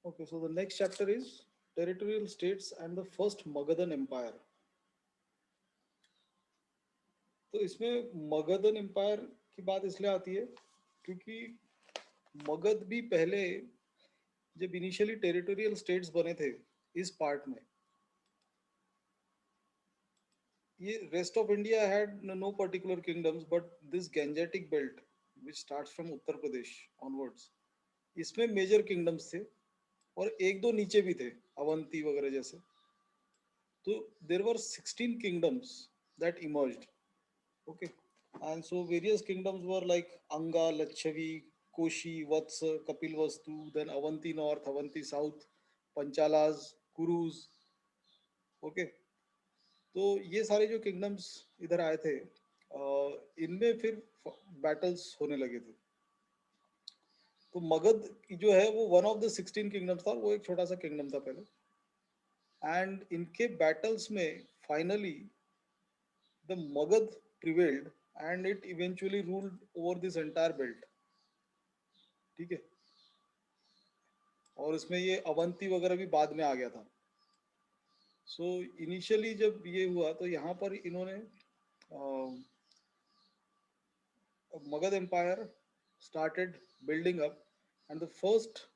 Okay, so the next chapter is territorial states and the first Magadhan Empire. तो इसमें Magadhan empire की बात इसलिए आती है क्योंकि मगध भी पहले जब इनिशियली टेरिटोरियल स्टेट्स बने थे इस पार्ट में, ये rest of India had no particular kingdoms but this Gangetic belt which starts from Uttar Pradesh onwards, इसमें मेजर किंगडम्स थे और एक दो नीचे भी थे, अवंती वगैरह जैसे. तो देर वर 16 kingdoms that emerged. Okay. And so various kingdoms were like Anga, Lachavi, Koshi, Vatsa, Kapilvastu, then Avanti North, Avanti South, Panchalas, Kurus. Okay. तो ये सारे जो किंगडम्स इधर आए थे, इनमें फिर बैटल्स होने लगे थे. तो मगध जो है वो वन ऑफ द 16 किंगडम्स था, वो एक छोटा सा किंगडम था पहले. एंड इनके बैटल्स में finally the Magadh prevailed and it eventually ruled over this entire belt. ठीक है. और इसमें ये अवंती वगैरह भी बाद में आ गया था. सो इनिशियली जब ये हुआ तो यहाँ पर इन्होंने Magadh empire started building up and the first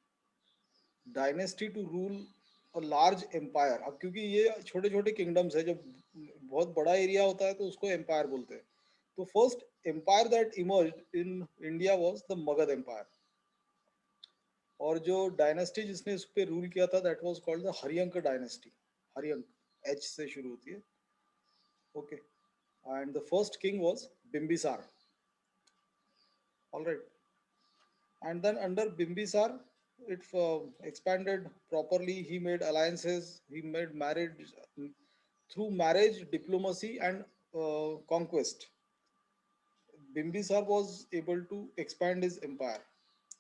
dynasty to rule a large empire. अब क्योंकि ये छोटे छोटे किंगडम्स है, जब बहुत बड़ा एरिया होता है तो उसको एम्पायर बोलते हैं. तो first empire that emerged in India was the Magadha empire. और जो डायनेस्टी जिसने इस पे रूल किया था that was called the Haryanka dynasty. Haryanka H से शुरू होती है. Okay. And the first king was Bimbisara. Alright. And then under Bimbisara it expanded properly. He made alliances, he made marriage, through marriage, diplomacy and conquest. Bimbisara was able to expand his empire.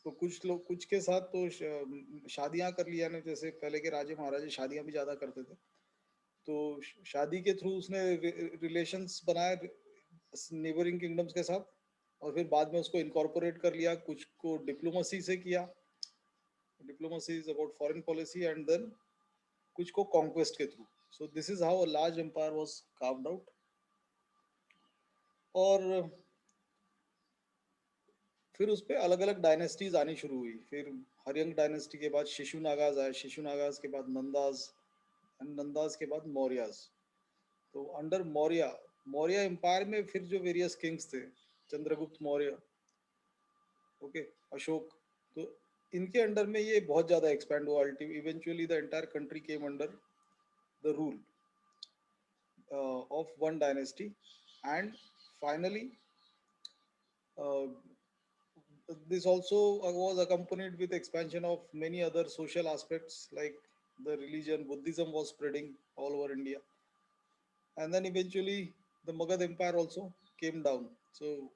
तो कुछ लोग कुछ के साथ तो शादियां कर लिया ने, जैसे पहले के राजे महाराजे शादियां भी ज्यादा करते थे. तो शादी के थ्रू उसने रिलेशंस बनाए नेबरिंग किंगडम्स के साथ, और फिर बाद में उसको इनकॉर्पोरेट कर लिया. कुछ को डिप्लोमेसी से किया. Diplomacy is about foreign policy. And then कुछ को कॉन्क्वेस्ट के through. So this is how a large empire was carved out. और फिर उस पर अलग अलग डायनेस्टीज आनी शुरू हुई. फिर हरियंक डायनेस्टी के बाद शिशुनागाज आए, शिशुनागाज के बाद नंदाज, एंड नंदाज के बाद मौर्याज. तो अंडर मौर्य, मौर्य एम्पायर में फिर जो वेरियस किंग्स थे, चंद्रगुप्त मौर्य, ओके, अशोक, तो इनके अंडर में ये बहुत ज़्यादा एक्सपैंड हुआ. Eventually the entire country came under the rule of one dynasty. And finally, uh, this also was accompanied with expansion of many other social aspects like the religion. Buddhism was spreading all over India. And then eventually the Magad Empire also came down. So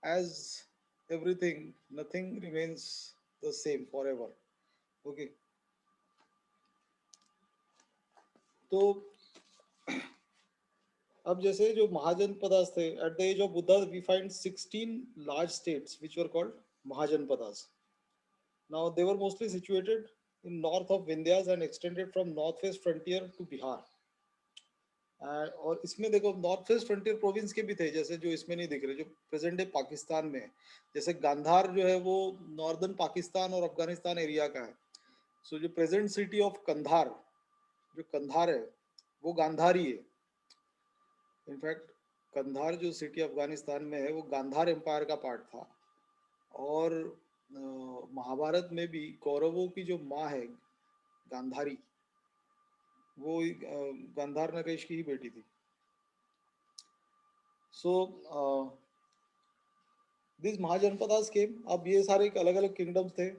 as everything, nothing remains the same forever. Okay. तो अब जैसे जो महाजनपदास थे, at the age of Buddha we find 16 large states which were called Mahajanapadas. Now they were mostly situated in north of Vindhyas and extended from north west frontier to Bihar. और इसमें देखो north west frontier province के भी थे, जैसे जो इसमें नहीं दिख रहे, जो प्रेजेंट डे पाकिस्तान में है. जैसे गांधार जो है वो नॉर्दर्न पाकिस्तान और अफगानिस्तान एरिया का है. सो जो प्रेजेंट सिटी ऑफ कंधार, जो कंधार है वो गांधारी है. इनफैक्ट कंधार जो सिटी अफगानिस्तान में है वो गांधार एम्पायर का पार्ट था. और महाभारत में भी कौरवों की जो माँ है गांधारी, वो गांधार नरेश की ही बेटी थी. सो दिस महाजनपदास केम. अब ये सारे अलग अलग किंगडम्स थे.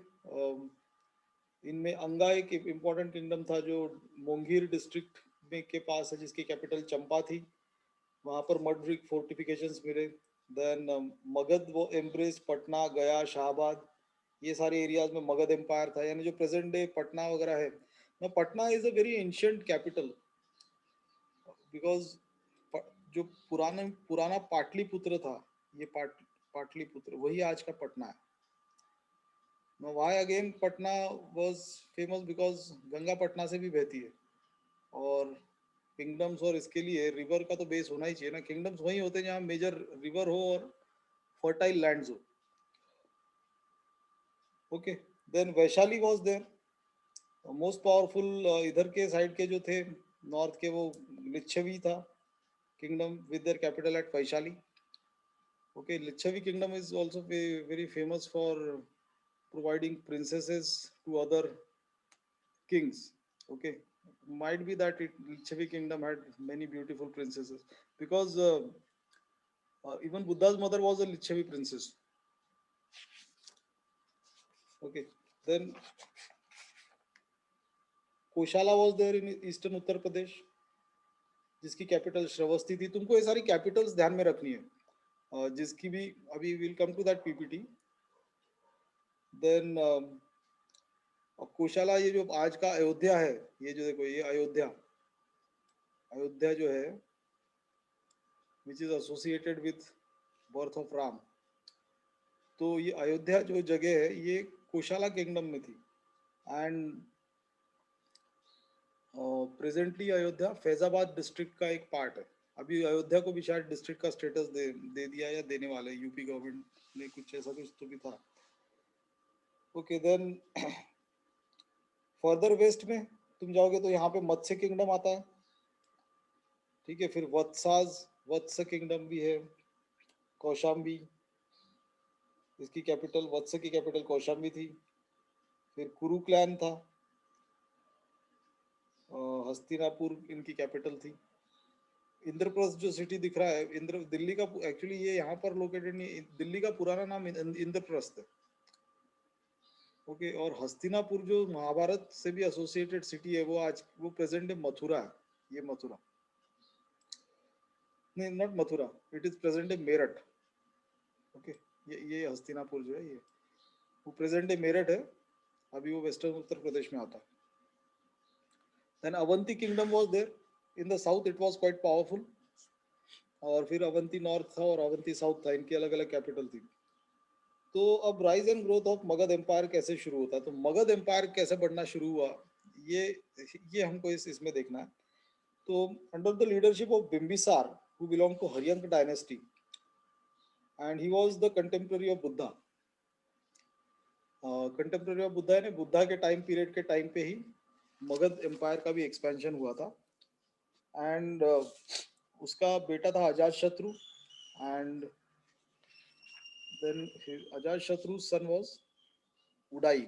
इनमें अंगा एक इम्पोर्टेंट किंगडम था जो मोंगीर डिस्ट्रिक्ट में के पास है, जिसकी कैपिटल चंपा थी. वहाँ पर मड ब्रिक फोर्टिफिकेशंस मिले. देन मगध वो एम्ब्रेस पटना, गया, शाहबाद, ये सारे एरियाज में मगध एम्पायर था. यानी जो प्रेजेंट डे पटना वगैरह है, ना Patna is a very ancient capital because जो पुराना पुराना पाटलिपुत्र था, ये पाटलिपुत्र वही आज का पटना है. Now why again Patna was famous? Because Ganga Patna से भी बहती है, और किंगडम्स और इसके लिए रिवर का तो बेस होना ही चाहिए ना. किंगडम्स वही होते हैं जहाँ मेजर रिवर हो और फर्टाइल लैंड्स हो. Okay. Then Vaishali was there, most powerful इधर के साइड के जो थे, नॉर्थ के, वो लिच्छवी था kingdom with their capital at Vaishali. Okay. Licchavi kingdom is also very famous for providing princesses to other kings. Okay. Might be that Lichavi kingdom had many beautiful princesses, because even Buddha's mother was a Lichavi princess. Okay. Then Koshala was there in eastern Uttar Pradesh, जिसकी capital Shravasti थी. तुमको ये सारी Capitals ध्यान में रखनी है, जिसकी भी अभी will come to that PPT. Then Kosala, ये जो आज का अयोध्या है, ये जो देखो, ये अयोध्या, अयोध्या जो है, which is associated with birth of Ram. तो ये अयोध्या जो जगह है, ये कोशाला किंगडम में थी. And presently Ayodhya Faizabad district का एक पार्ट है. अभी अयोध्या को भी शायद डिस्ट्रिक्ट का स्टेटस दे दिया या देने वाले यूपी गवर्नमेंट ने, कुछ ऐसा कुछ तो भी था. ओके. देन फर्दर वेस्ट में तुम जाओगे तो यहाँ पे मत्स्य किंगडम आता है. ठीक है. फिर वत्स किंगडम भी है. कौशाम्बी, इसकी कैपिटल, वत्स की कैपिटल कौशाम्बी थी. फिर कुरु क्लैन था. हस्तिनापुर इनकी कैपिटल थी. इंद्रप्रस्थ जो सिटी दिख रहा है, दिल्ली का, एक्चुअली ये यहाँ पर लोकेटेड नहीं, दिल्ली का पुराना नाम इंद्रप्रस्थ है. ओके. और हस्तिनापुर जो महाभारत से भी एसोसिएटेड सिटी है, वो प्रेजेंट है मथुरा है. ये मथुरा नहीं, not Mathura, it is present है मेरठ. ओके. ये हस्तिनापुर जो है, ये वो प्रेजेंट है मेरठ है. अभी वो वेस्टर्न उत्तर प्रदेश में आता है. Then Avanti kingdom was there in the south. It was quite powerful. और फिर अवंती नॉर्थ था और अवंती साउथ था. इनकी अलग अलग कैपिटल थी. तो अब rise and growth of Magadh empire कैसे शुरू होता है, तो मगध एम्पायर कैसे बढ़ना शुरू हुआ, ये ये हमको इसमें देखना है. तो under the leadership of Bimbisara, who belong to Haryanka dynasty, and he was the contemporary of Buddha. Contemporary of Buddha, यानी बुद्धा के टाइम पीरियड के टाइम पे ही मगध एम्पायर का भी एक्सपेंशन हुआ था. एंड उसका बेटा था अजात शत्रु. And then Ajazshatru's son was Uday.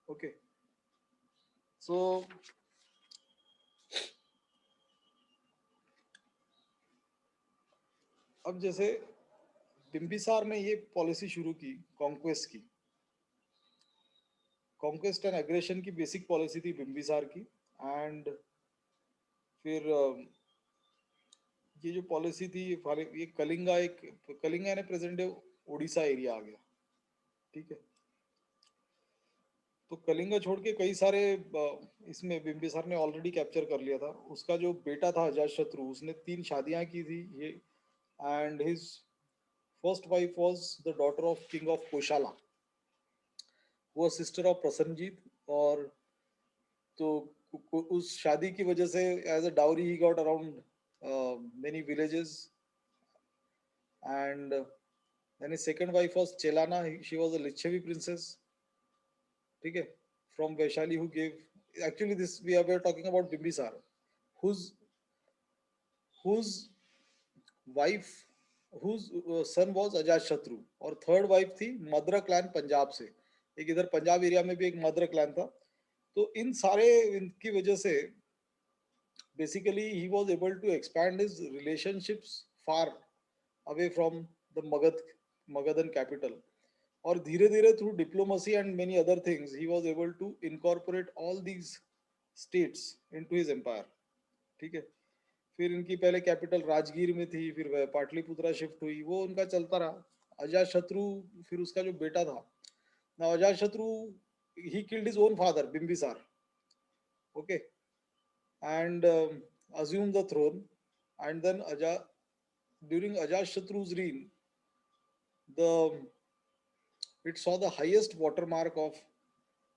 Okay. So अब जैसे बिम्बिसार ने ये पॉलिसी शुरू की कॉन्क्वेस्ट की, कॉन्क्वेस्ट एंड एग्रेशन की बेसिक पॉलिसी थी बिम्बिसार की. एंड फिर ये जो पॉलिसी थी, ये कलिंगा ने प्रेजेंट डे उड़ीसा एरिया आ गया. ठीक है. तो कलिंगा छोड़ के कई सारे इसमें बिम्बिसार ने ऑलरेडी कैप्चर कर लिया था. उसका जो बेटा था अजातशत्रु, उसने 3 शादियां की थी ये. And his first wife was the daughter of king of Kosala, वो सिस्टर ऑफ प्रसन्नजीत. और तो उस शादी की वजह से as a dowry he got around many villages. And then his second wife was Chellana, she was a Lichchhavi princess. ठीक है. From Vaishali, who gave, actually this we are talking about Bimbisara, whose whose wife whose son was Ajatashatru. और third wife थी Madra clan Punjab से. एक इधर Punjab area में भी एक मद्र क्लैन था. तो इन सारे इनकी वजह से basically he was able to expand his relationships far away from the Magadhan capital. और धीरे धीरे through diplomacy and many other things he was able to incorporate all these states into his empire. ठीक है. फिर इनकी पहले कैपिटल राजगीर में थी, फिर वह पाटलिपुत्रा शिफ्ट हुई, वो उनका चलता रहा. अजातशत्रु, फिर उसका जो बेटा था ना Ajatashatru, he killed his own father Bimbisara. Okay. And assumed the throne. And then during Ajatshatru's reign, the It saw the highest watermark of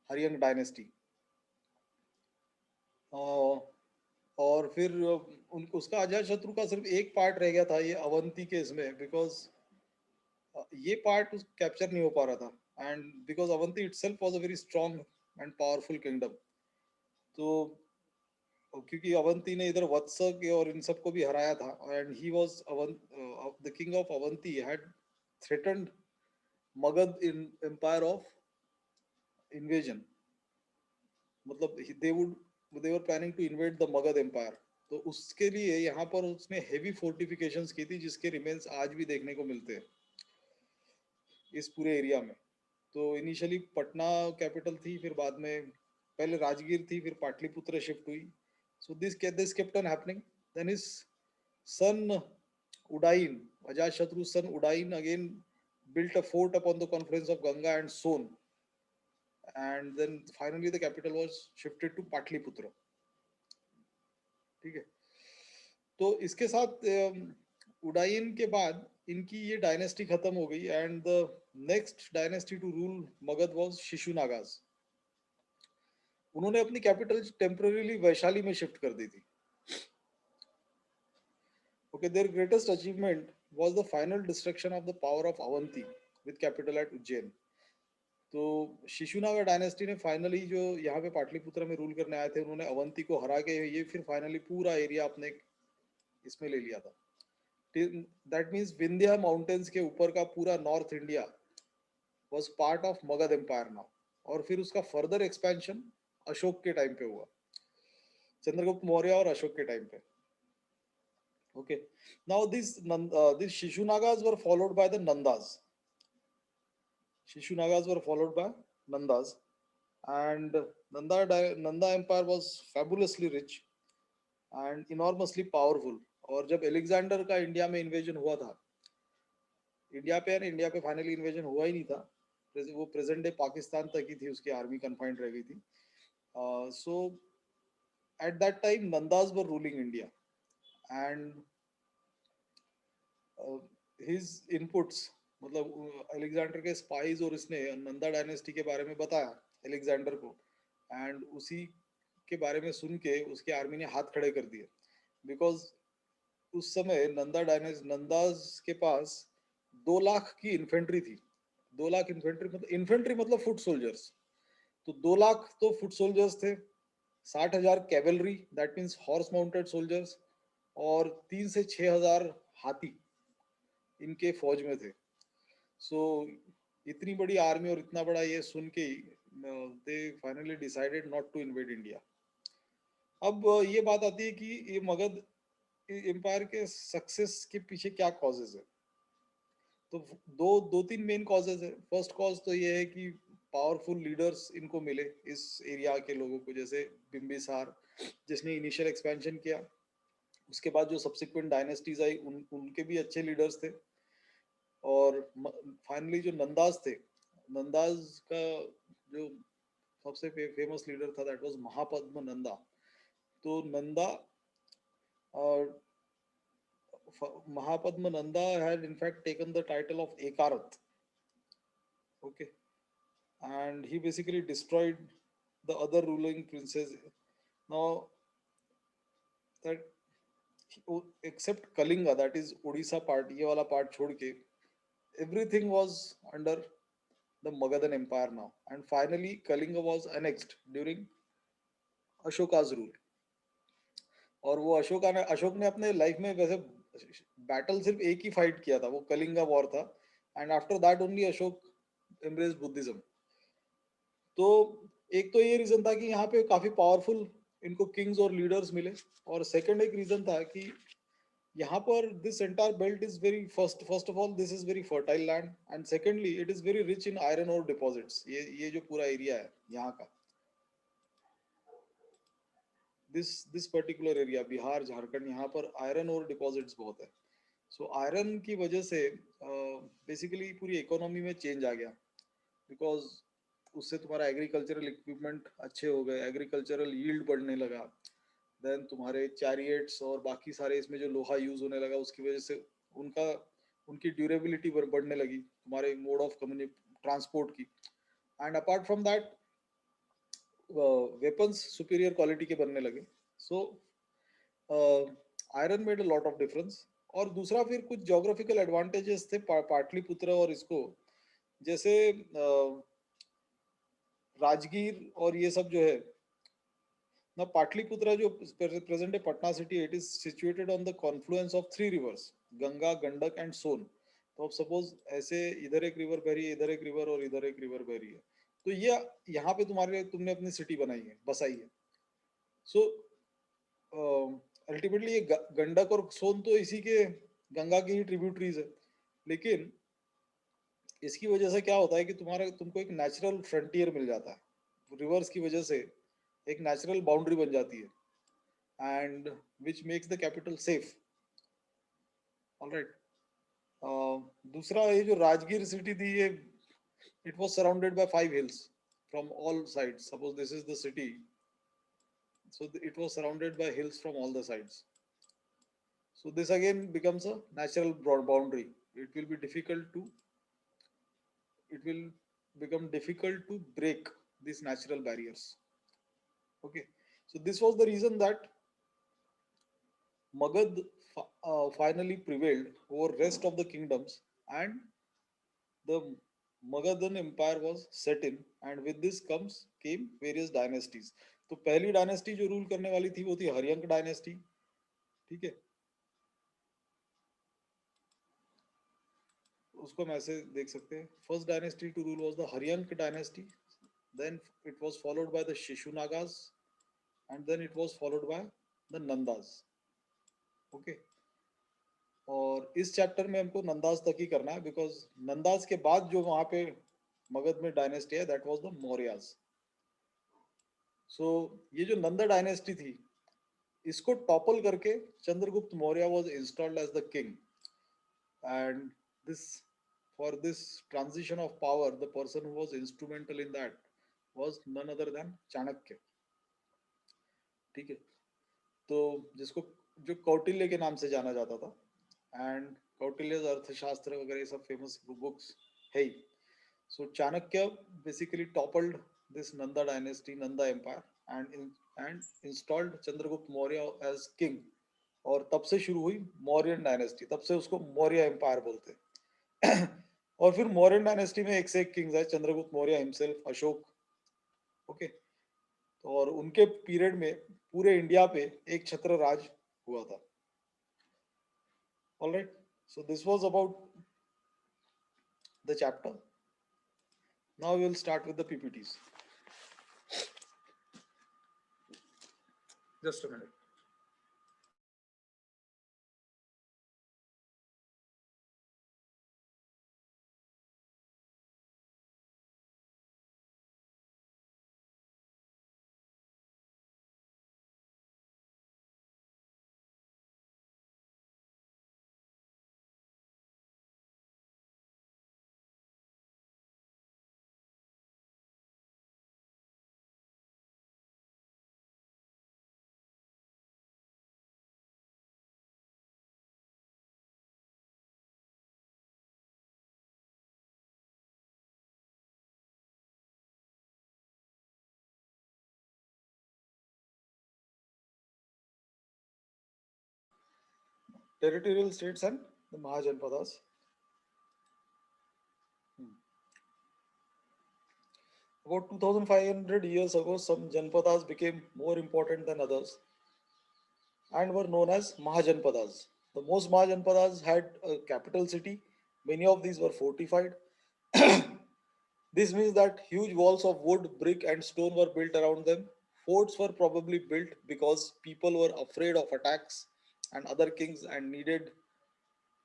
Haryang dynasty. और फिर उनको उसका अजात शत्रु का सिर्फ एक पार्ट रह गया था ये अवंती के इसमें, बिकॉज ये पार्ट कैप्चर नहीं हो पा रहा था, and because Avanti itself was a very strong and powerful kingdom. तो क्योंकि अवंती ने इधर वत्स के और इन सबको भी हराया था, and he was the king of Avanti had threatened Magadha in empire of invasion, मतलब they were planning to invade the Magadha empire. तो उसके लिए यहाँ पर उसने हेवी फोर्टिफिकेशंस की थी, जिसके रिमेन्स आज भी देखने को मिलते हैं इस पूरे एरिया में। तो इनिशियली पटना कैपिटल थी, फिर बाद में पहले राजगीर थी, फिर पाटलिपुत्र शिफ्ट हुई। So this kept on happening. Then his son Udain, Ajashatru's son Udain again built a fort upon the confluence of Ganga and Son, and then finally the capital was shifted to Patliputra. ठीक है, तो इसके साथ उडाइन के बाद इनकी ये dynasty खत्म हो गई, and the next dynasty to rule Magadha was Shishunagas. उन्होंने अपनी कैपिटल टेम्पररीली वैशाली में शिफ्ट कर दी थी। Okay, their greatest achievement was the final destruction of the power of Avanti with capital at Ujjain. तो शिशुनागा डायनेस्टी ने फाइनली जो यहाँ पे पाटलिपुत्र में रूल करने आए थे, उन्होंने अवंती को हरा के ये फिर फाइनली पूरा एरिया अपने इसमें ले लिया था। दैट मीन्स विंध्या माउंटेन्स के ऊपर का पूरा north India was part of Magadh empire now. और फिर उसका फर्दर एक्सपेंशन अशोक के टाइम पे हुआ, चंद्रगुप्त मौर्य और अशोक के टाइम पे। Okay, now these Shishunagas were followed by the Nandas. Shishunagas were followed by Nandas, and Nanda Empire was fabulously rich and enormously powerful. और जब एलेक्जेंडर का इंडिया में इन्वेजन हुआ था, इंडिया पे फाइनली इन्वेजन हुआ ही नहीं था, वो प्रेजेंट डे पाकिस्तान तक ही थी, उसकी आर्मी कन्फाइंड रह गई थी। So at that time Nandas were ruling India, and his inputs, मतलब अलेक्जेंडर के स्पाइज और इसने नंदा डायनेस्टी के बारे में बताया अलेक्जेंडर को, एंड उसी के बारे में सुन के उसके आर्मी ने हाथ खड़े कर दिए। बिकॉज उस समय नंदाज के पास 2 लाख की इन्फेंट्री थी। 2 लाख इन्फेंट्री मतलब फुट सोल्जर्स। तो 2 लाख तो फुट सोल्जर्स थे, 60,000 cavalry, that means horse mounted soldiers, और 3 से 6 हजार हाथी इनके फौज में थे। सो इतनी बड़ी आर्मी और इतना बड़ा ये सुन के they finally decided not to invade India. अब ये बात आती है कि ये मगध एम्पायर के सक्सेस के पीछे क्या कॉजेज है। तो दो तीन मेन कॉजेज है। फर्स्ट कॉज तो ये है कि पावरफुल लीडर्स इनको मिले इस एरिया के लोगों को, जैसे बिम्बिसार जिसने इनिशियल एक्सपेंशन किया। उसके बाद जो सब्सिक्वेंट डायनेस्टीज आई उनके भी अच्छे लीडर्स थे। और फाइनली जो नंदाज थे, नंदाज का जो सबसे फेमस लीडर था दैट वाज महापद्म नंदा। तो नंदा और Mahapadma Nanda had in fact taken the title of Ekarath. Okay, and he basically destroyed the other ruling princes. Now that except Kalinga, that is Odisha part, ये वाला part छोड़ के everything was under the Magadhan Empire now, and finally Kalinga was annexed during Ashoka's rule. और वो अशोक ने अपने life में वैसे बैटल सिर्फ एक ही फाइट किया था, वो कलिंगा वॉर था, and after that only Ashok embrace Buddhism. तो एक तो ये रीजन था कि यहाँ पे काफी पावरफुल इनको किंग्स और लीडर्स मिले, और सेकंड एक रीजन था कि यहाँ पर this entire belt is very first of all this is very fertile land, and secondly it is very rich in iron और डिपॉजिट्स। ये जो पूरा एरिया है यहाँ का, this particular area Bihar Jharkhand, यहाँ पर आयरन और डिपॉजिट्स बहुत है। सो आयरन की वजह से बेसिकली पूरी इकोनॉमी में चेंज आ गया, बिकॉज उससे तुम्हारा एग्रीकल्चरल इक्विपमेंट अच्छे हो गए, एग्रीकल्चरल यील्ड बढ़ने लगा, देन तुम्हारे चैरियट्स और बाकी सारे इसमें जो लोहा यूज होने लगा उसकी वजह से उनका उनकी ड्यूरेबिलिटी बढ़ने लगी, तुम्हारे मोड ऑफ ट्रांसपोर्ट की. And apart from that weapons superior quality के बनने लगे. So iron made a lot of difference. और दूसरा फिर कुछ जोग्राफिकल एडवांटेजेस थे पाटलिपुत्र और इसको, जैसे राजगीर और ये सब जो है ना. पाटलिपुत्र जो प्रेजेंट है Patna city, it is situated on the confluence of three rivers, Ganga, Gandak and Son. तो अब सपोज ऐसे इधर एक रिवर बह रही है, इधर एक रिवर और इधर एक रिवर बह रही है, तो ये यहाँ पे तुम्हारे तुमने अपनी सिटी बनाई है, बसाई है. सो अल्टीमेटली ये गंडक और सोन तो इसी के, गंगा की ही ट्रिब्यूटरीज है. लेकिन इसकी वजह से क्या होता है कि तुमको एक नेचुरल फ्रंटियर मिल जाता है. रिवर्स की वजह से एक नेचुरल बाउंड्री बन जाती है, and which makes the capital safe. Alright. दूसरा, ये जो राजगीर सिटी थी, ये it was surrounded by 5 hills from all sides. Suppose this is the city, so it was surrounded by hills from all the sides. So this again becomes a natural broad boundary. It will be difficult to, it will become difficult to break these natural barriers. Okay. So this was the reason that Magad finally prevailed over rest of the kingdoms, and the Magadhan empire was set in, and with this came various dynasties. तो पहली dynasty जो rule करने वाली थी वो थी Haryanka dynasty. ठीक है, उसको हम ऐसे देख सकते हैं. First dynasty to rule was the Haryanka dynasty, then it was followed by the Shishunagas, and then it was followed by the Nandas. Okay. और इस चैप्टर में हमको नंदास तक ही करना है, बिकॉज नंदास के बाद जो वहां पे मगध में डायनेस्टी है, that was the Mauryas. So ये जो नंदा डायनेस्टी थी, इसको टॉपल करके Chandragupta Maurya was installed as the king. And this, for this transition of power, the person who was instrumental in that was none other than Chanakya. ठीक है. तो जिसको, जो कौटिल्य के नाम से जाना जाता था, एंड कौटिल्य अर्थशास्त्र वगैरह ये सब फेमस बुक्स है ही. So Chanakya basically toppled this Nanda dynasty, Nanda empire, and installed Chandragupta Maurya as king. और तब से शुरू हुई मौर्यन डायनेस्टी. तब से उसको मौर्य एम्पायर बोलते हैं. और फिर मौर्यन डायनेस्टी में एक से एक किंग्स है, चंद्रगुप्त मौर्य हिमसेल्फ, अशोक. ओके. तो और उनके पीरियड में पूरे इंडिया पे एक छत्र राज हुआ था. Alright. So this was about the chapter. Now we will start with the PPTs. Just a minute. Territorial states and the Mahajanpadas. About 2500 years ago, some Janpadas became more important than others and were known as Mahajanpadas. The most Mahajanpadas had a capital city. Many of these were fortified. This means that huge walls of wood, brick, and stone were built around them. Forts were probably built because people were afraid of attacks and other kings and needed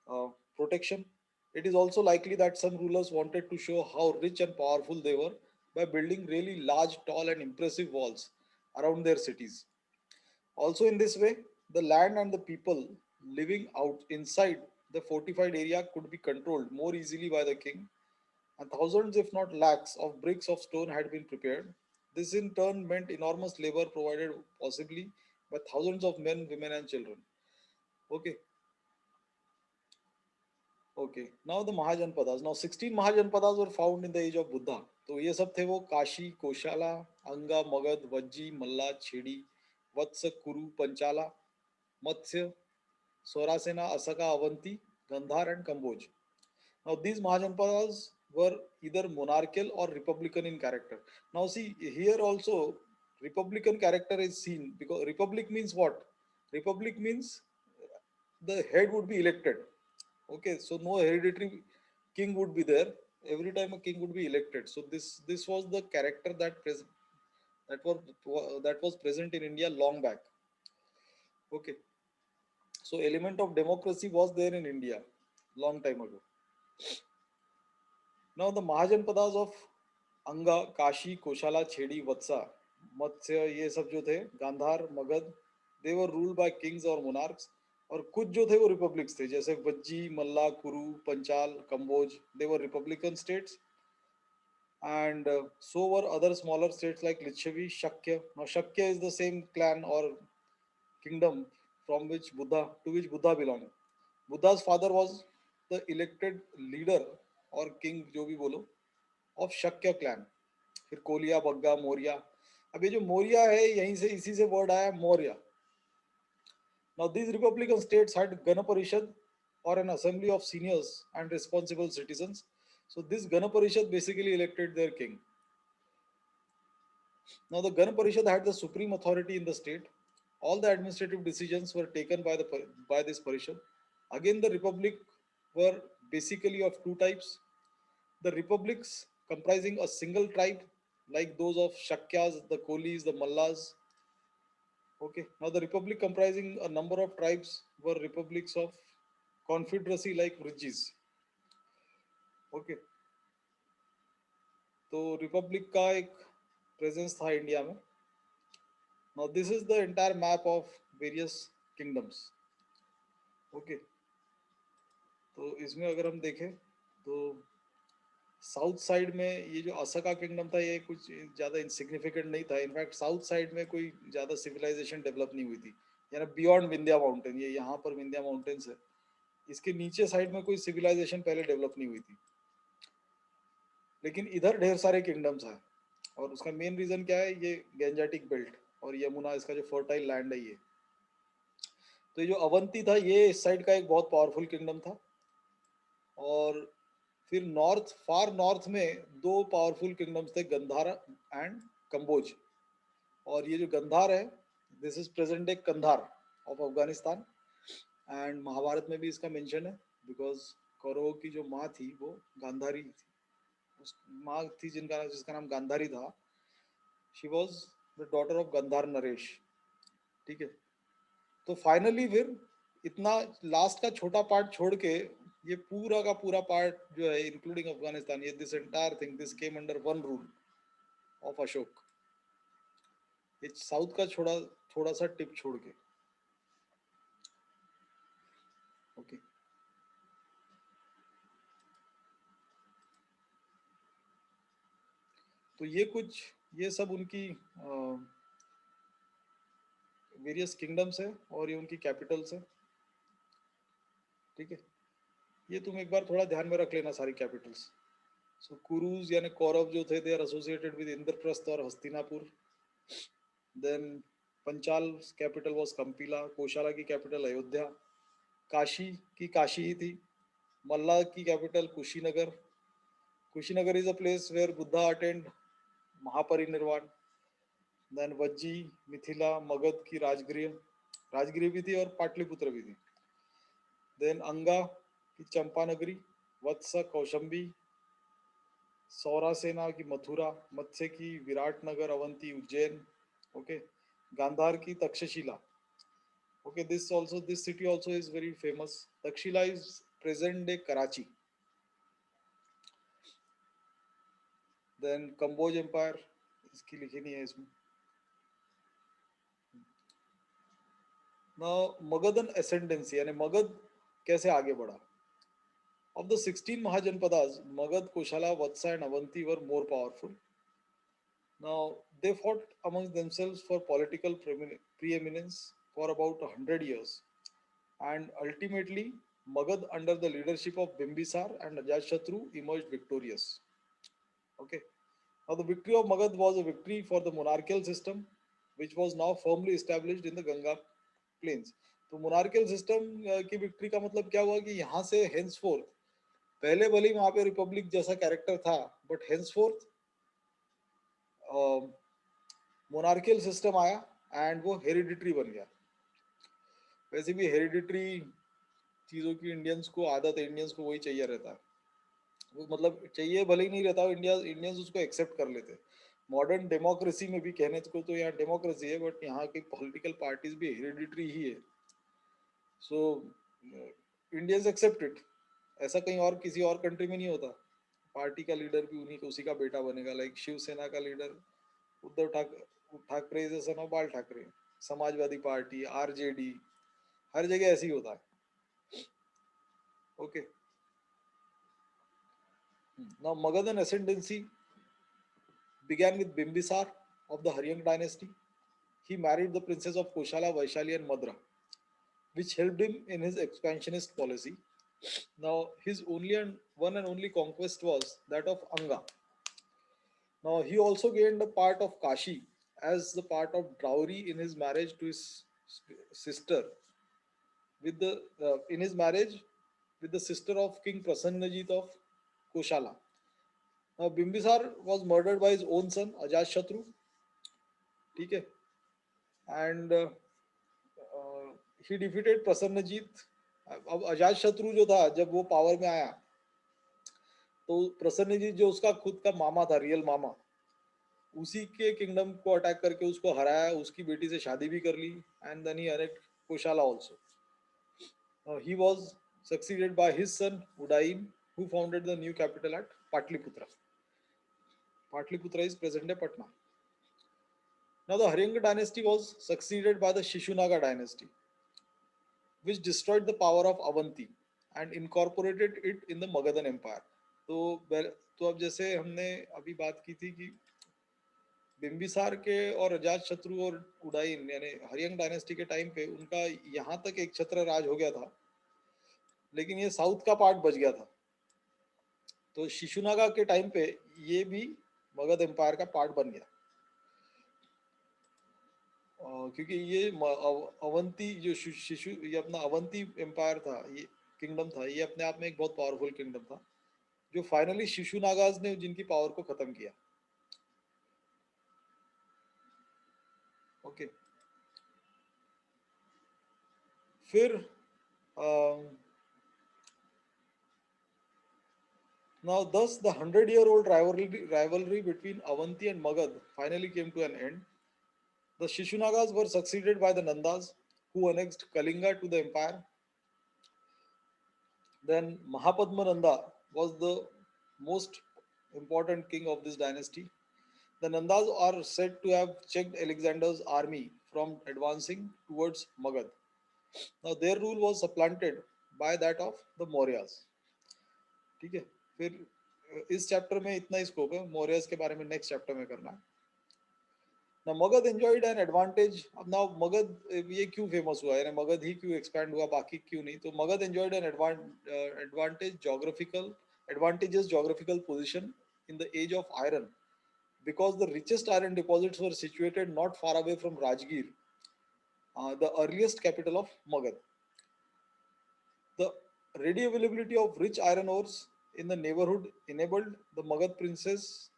uh, protection. It is also likely that some rulers wanted to show how rich and powerful they were by building really large, tall, and impressive walls around their cities. Also, in this way, the land and the people living out inside the fortified area could be controlled more easily by the king, and thousands, if not lakhs, of bricks of stone had been prepared. This in turn meant enormous labor provided possibly by thousands of men, women, and children. Okay. Okay, now the Mahajanapadas, now 16 Mahajanapadas were found in the age of Buddha. तो ये सब थे वो काशी, कोशाला, अंगा, मगध, वज्जी, मल्ला, छेड़ी, वत्स, कुरु, पंचाला, मत्स्य, Swarasena, Asaka, Avanti, Gandhar, and Kamboj. Now, these Mahajanpadas were either monarchical or republican in character. Now, see, here also, republican character is seen because republic means what? Republic means the head would be elected. Okay, so no hereditary king would be there. Every time a king would be elected. So this was the character that was that was present in India long back. Okay, so element of democracy was there in India long time ago. Now the Mahajanpadas of Anga, Kashi, Koshala, Chedi, Vatsa, मत्स्य, ये सब जो थे, Gandhara, Magadh, they were ruled by kings or monarchs. और कुछ जो थे वो republics थे, जैसे वज्जी, मल्ला, कुरु, Panchal, Kamboj, they were republican states. And so were other smaller states like Lichavi, Shakya. Now Shakya is the same clan or kingdom from which Buddha belonged. Buddha's father was the elected leader or king जो भी बोलो of Shakya clan. फिर कोलिया, बग्गा, मौर्य. अब ये जो मौर्य है, यहीं से इसी से वर्ड आया Maurya. Now these republican states had Gana Parishad or an assembly of seniors and responsible citizens. So this Gana Parishad basically elected their king. Now the Gana Parishad had the supreme authority in the state. All the administrative decisions were taken by this Parishad. Again, the republic were basically of two types. The republics comprising a single tribe, like those of Shakyas, the Kolis, the Mallas. Okay. Now the republic comprising a number of tribes were republics of confederacy, like Vrijis. Okay. तो Republic का एक presence था India में. Now this is the entire map of various kingdoms. Okay, तो इसमें अगर हम देखें तो साउथ साइड में ये जो असका किंगडम था, ये कुछ ज़्यादा इनसिग्निफिकेंट नहीं था. इनफैक्ट साउथ साइड में कोई ज़्यादा सिविलाइजेशन डेवलप नहीं हुई थी. यानी बियॉन्ड विंध्या माउंटेन, ये यहाँ पर विंध्या माउंटेन्स है, इसके नीचे साइड में कोई सिविलाइजेशन पहले डेवलप नहीं हुई थी. लेकिन इधर ढेर सारे किंगडम्स हैं, और उसका मेन रीज़न क्या है? ये गेंजाटिक बेल्ट और यमुना, इसका जो फर्टाइल लैंड है ये. तो ये जो अवंती था, ये इस साइड का एक बहुत पावरफुल किंगडम था. और फिर नॉर्थ, फार नॉर्थ में दो पावरफुल किंगडम्स थे, गंधार एंड कंबोज. और ये जो गंधार है, this is present day Kandahar of Afghanistan. And Mahabharata में भी इसका मेंशन है, बिकॉज कौरवों की जो माँ थी वो गांधारी थी. उस माँ थी जिसका नाम गांधारी था. She was the daughter of Gandhara नरेश. ठीक है. तो फाइनली फिर इतना लास्ट का छोटा पार्ट छोड़ के ये पूरा का पूरा पार्ट जो है, इंक्लूडिंग अफगानिस्तान, ये this entire thing this came under one rule of Ashok. ये साउथ का छोड़ा थोड़ा सा टिप छोड़ के. ओके, तो ये कुछ, ये सब उनकी वेरियस किंगडम्स है और ये उनकी कैपिटल्स है. ठीक है, ये तुम एक बार थोड़ा ध्यान में रख लेना सारी कैपिटल्स. सो कुरुज यानी कौरव जो थे, they are associated with Indraprastha और Hastinapur. Then Panchala capital was Kampila. Kosala की कैपिटल अयोध्या. काशी की काशी ही थी. मल्ला की capital Kushinagar. Kushinagar is a place where Buddha attend Mahaparinirvana. Then Vajji, Mithila, Magadha की राजगृह, राजगृह भी थी और पाटलिपुत्र भी थी. देन अंगा की चंपानगरी. वत्स, कौशंबी, सौरासेना की मथुरा. मत्स्य की विराटनगर, अवंती, उज्जैन. ओके. गांधार की Takshashila. Okay, this city also is very famous. Takshila is present day Karachi. Then Kamboj Empire, इसकी लिखी नहीं है इसमें. Now Magadhan ascendancy यानी मगध कैसे आगे बढ़ा. Of the 16 Mahajanpadas, Magad, Koshala, Vatsa and Avanti were more powerful. Now they fought amongst themselves for political preeminence for about 100 years, and ultimately Magad, under the leadership of Bimbisar and Ajatashatru, emerged victorious. Okay. Now, the victory of Magad was a victory for the monarchical system, which was now firmly established in the Ganga plains. तो monarchial system की victory का मतलब क्या हुआ कि यहाँ से हेंसफोर्थ, पहले भले ही वहां पे रिपब्लिक जैसा कैरेक्टर था, बट हेंसफोर्थ मोनार्कियल सिस्टम आया एंड वो हेरिडिटरी बन गया. वैसे भी हेरिडिटरी चीज़ों की इंडियंस को आदत है, इंडियंस को वही चाहिए रहता है. वो मतलब चाहिए भले ही नहीं रहता, इंडिया इंडियंस उसको एक्सेप्ट कर लेते. मॉडर्न डेमोक्रेसी में भी कहने को तो यहाँ डेमोक्रेसी है, बट यहाँ की पॉलिटिकल पार्टीज भी हेरिडिटरी ही है. सो इंडियंस एक्सेप्ट इट. ऐसा कहीं और किसी और कंट्री में नहीं होता. पार्टी का लीडर भी उन्हीं को उसी का बेटा बनेगा. लाइक शिवसेना का leader Uddhav Thackeray is son of बाल ठाकरे. समाजवादी पार्टी, आरजेडी, हर जगह ऐसे ही होता है. Okay. Now Magadh ascendancy began with Bimbisar of the Haryang dynasty. He married the princess of Koshala, Vaishali, and Madra, which helped him in his expansionist policy. Now, his only and one and only conquest was that of Anga. Now, he also gained a part of Kashi as the part of dowry in his marriage to his sister. With the in his marriage with the sister of King Prasannajit of Koshala. Now, Bimbisar was murdered by his own son Ajashatru. ठीक है. And he defeated Prasannajit. अब अजात शत्रु जो था, जब वो power में आया तो प्रसन्नजीत जो उसका खुद का मामा था, रियल मामा, उसी के किंगडम को अटैक करके उसको हराया, उसकी बेटी से शादी भी कर ली. And then he annexed Kosala also. He was succeeded by his son Udaim, who founded the new capital at Patliputra. Patliputra is present day Patna. Now the Haryanga dynasty was succeeded by the Shishunaga dynasty, which destroyed the power of Avanti and incorporated it in the Magadhan Empire. तो अब जैसे हमने अभी बात की थी कि बिम्बिसार के और अजात शत्रु और उदाइन यानी हरियंग डायनेस्टी के टाइम पे उनका यहाँ तक एक छत्र राज हो गया था, लेकिन ये साउथ का पार्ट बच गया था. तो शिशुनागा के टाइम पे ये भी मगध एम्पायर का पार्ट बन गया. क्योंकि ये अवंती जो शिशु ये अपना अवंती एम्पायर था, ये किंगडम था, ये अपने आप में एक बहुत पावरफुल किंगडम था, जो फाइनली शिशुनागाज ने जिनकी पावर को खत्म किया. ओके. फिर now thus the 100-year-old rivalry between Avanti and Magad finally came to an end. The Shishunagas were succeeded by the Nandas, who annexed Kalinga to the empire. Then Mahapadmananda was the most important king of this dynasty. The Nandas are said to have checked Alexander's army from advancing towards Magad. Now their rule was supplanted by that of the Mauryas. ठीक है. फिर इस chapter में इतना ही scope है, मौर्यस के बारे में नेक्स्ट चैप्टर में करना है. Now Magad enjoyed an advantage. अब now Magad ये क्यों फेमस हुआ, यानी मगध ही क्यों एक्सपैंड हुआ, बाकी क्यों नहीं? तो Magadh enjoyed an advantageous geographical position in the age of iron, because the richest iron deposits were situated not far away from Rajgir, the earliest capital of Magad. The ready availability of rich iron ores in the neighborhood enabled the Magad princes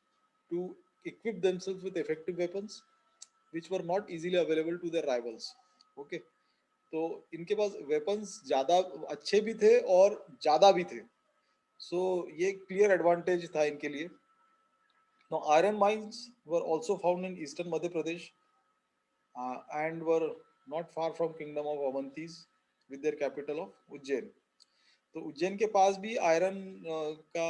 to equip themselves with effective weapons, which were not easily available to their rivals. Okay. तो इनके पास weapons ज्यादा अच्छे भी थे और ज्यादा भी थे. सो ये क्लियर एडवांटेज था इनके लिए. Now iron mines were also found in eastern Madhya Pradesh and were not far from kingdom of Avantis with their capital of Ujjain. तो उज्जैन के पास भी आयरन का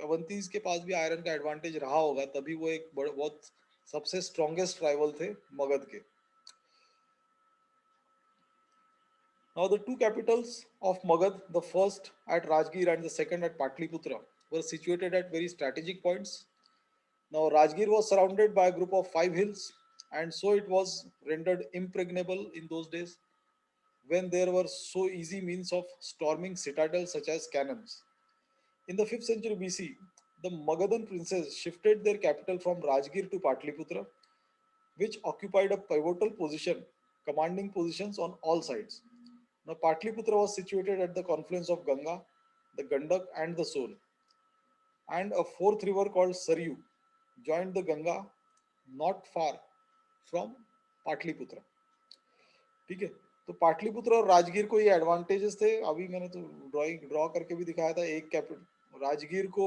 अवंतीज के पास भी आयरन का एडवांटेज रहा होगा, तभी वो एक बहुत सबसे स्ट्रॉन्गेस्ट राइवल थे मगध के. Now the two capitals of Magad, the first at Rajgir and the second at Patliputra, were situated at very strategic points. Now Rajgir was surrounded by a group of 5 hills, and so it was rendered impregnable in those days. when there were so easy means of storming citadels such as cannons. In the 5th century BC, the Magadhan princes shifted their capital from Rajgir to Patliputra, which occupied a pivotal position, commanding positions on all sides. Now, Patliputra was situated at the confluence of Ganga, the Gandak, and the Son, and a fourth river called Saryu joined the Ganga not far from Pataliputra. ठीक है, तो पाटलिपुत्र और राजगीर को ये advantages थे. अभी मैंने तो ड्रॉ करके भी दिखाया था. एक कैपिटल राजगीर को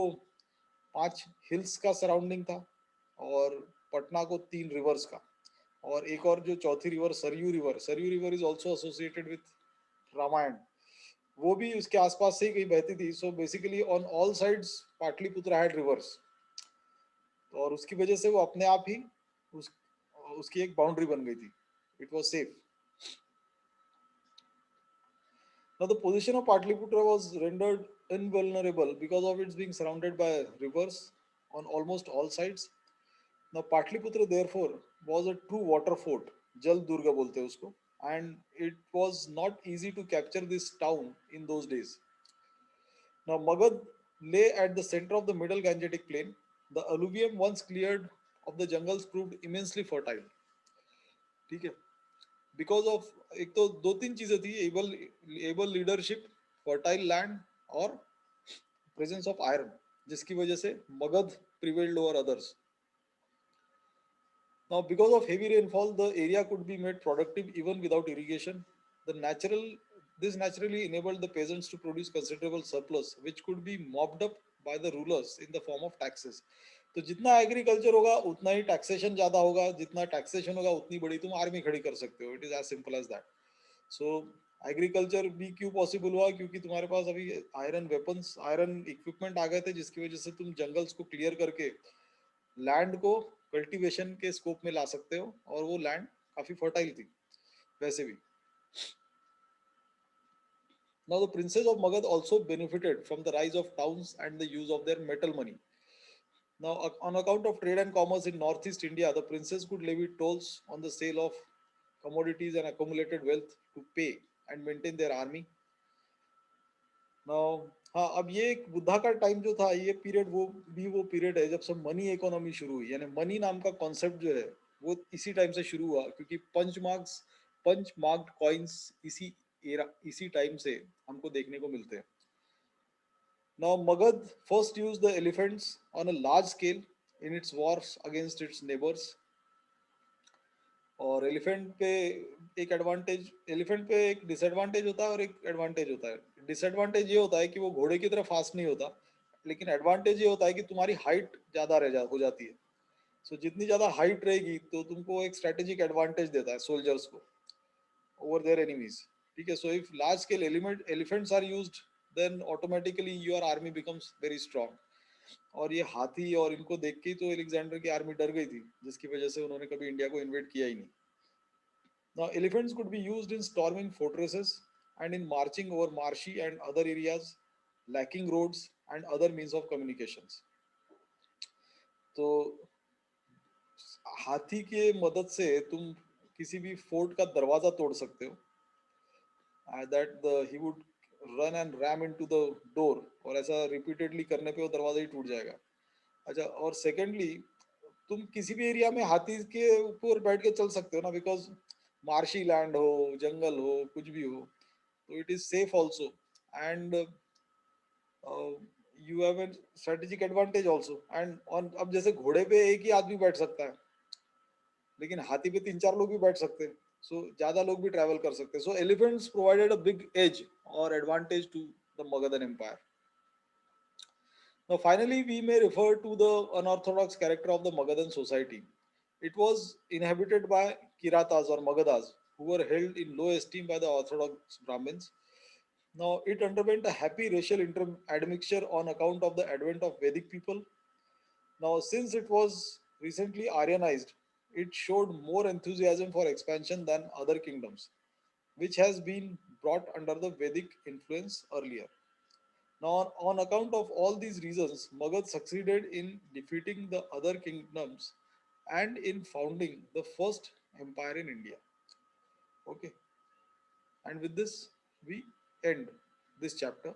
5 हिल्स का सराउंडिंग था और पटना को 3 रिवर्स का. और एक और जो चौथी river Saryu river is also associated with Ramayana, वो भी उसके आसपास से ही कहीं बहती थी. So basically on all sides Pataliputra had rivers, और उसकी वजह से वो अपने आप ही उस उसकी एक बाउंड्री बन गई थी. It was safe. Now, the position of Patliputra was rendered invulnerable because of its being surrounded by rivers on almost all sides. Now, Patliputra, therefore, was a true water fort, Jal Durga bolte हैं उसको, and it was not easy to capture this town in those days. Now, Magad lay at the center of the middle Gangetic plain. The alluvium, once cleared of the jungles, proved immensely fertile. ठीक है, because of एक तो दो तीन चीजें थी, able able leadership, fertile land और presence of iron, जिसकी वजह से Magadh prevailed over others. Now, because of heavy rainfall, the area could be made productive even without irrigation. The natural This naturally enabled the peasants to produce considerable surplus, which could be mopped up by the rulers in the form of taxes. तो जितना agriculture होगा उतना ही taxation ज्यादा होगा, जितना taxation होगा उतनी बड़ी तुम आर्मी खड़ी कर सकते हो. It is as simple as that. So agriculture भी क्यों पॉसिबल हुआ? क्योंकि तुम्हारे पास अभी आयरन वेपन्स, आयरन इक्विपमेंट आ गए थे, जिसकी वजह से तुम जंगल्स को क्लियर करके लैंड को कल्टीवेशन के स्कोप में ला सकते हो, और वो लैंड काफी फर्टाइल थी वैसे भी. Now, the princes of Magad also benefited from the rise of towns and the use of their metal money. Now, on account of trade and commerce in northeast India, the princes could levy tolls on the sale of commodities and accumulated wealth to pay and maintain their army. Now, हाँ, अब ये एक बुद्धा का time जो था, ये period वो period है जब सब मनी इकोनॉमी शुरू हुई. यानी मनी नाम का कॉन्सेप्ट जो है वो इसी टाइम से शुरू हुआ, क्योंकि पंच मार्क्ड कॉइन्स इसी टाइम से हमको देखने को मिलते हैं. Now, Magad first used the elephants on a large scale in its wars against its neighbors. और एलिफेंट पे एक डिसएडवांटेज होता है और एक एडवांटेज होता है. डिसएडवांटेज ये होता है कि वो घोड़े की तरह फास्ट नहीं होता, लेकिन एडवांटेज ये होता है कि तुम्हारी हाइट ज्यादा हो जाती है. सो जितनी ज्यादा हाइट रहेगी तो तुमको एक स्ट्रेटेजिक एडवांटेज देता है सोल्जर्स को over their enemies. ठीक है, so if large scale elephants are used, then automatically your army becomes very strong. और ये हाथी और इनको देख के तो एलेक्जेंडर की आर्मी डर गई थी, जिसकी वजह से उन्होंने कभी इंडिया को इन्वेट किया ही नहीं. Now, elephants could be used in storming fortresses and in marching over marshy and other areas lacking roads and other means of communications. तो हाथी के मदद से तुम किसी भी फोर्ट का दरवाजा तोड़ सकते हो. That he would run and ram into the door, और ऐसा रिपीटेडली करने पे वो दरवाजा ही टूट जाएगा. अच्छा, और सेकेंडली तुम किसी भी एरिया में हाथी के ऊपर बैठ के चल सकते हो ना, बिकॉज मार्शी लैंड हो, जंगल हो, कुछ भी हो, तो it is safe also. And you have an strategic advantage also. And on अब जैसे घोड़े पे एक ही आदमी बैठ सकता है, लेकिन हाथी पे 3-4 लोग भी बैठ सकते हैं. सो ज्यादा लोग भी ट्रैवल कर सकते हैं. So elephants provided a big edge और advantage to the Magadhan empire. Now, finally, we may refer to the unorthodox character of the Magadhan society. It was inhabited by Kiratas or Magadas, who were held in low esteem by the orthodox Brahmins. Now, it underwent a happy racial admixture on account of the advent of Vedic people. Now, since it was recently Aryanized, it showed more enthusiasm for expansion than other kingdoms, which has been brought under the Vedic influence earlier. Now, on account of all these reasons, Magad succeeded in defeating the other kingdoms and in founding the first empire in India. Okay. And with this, we end this chapter.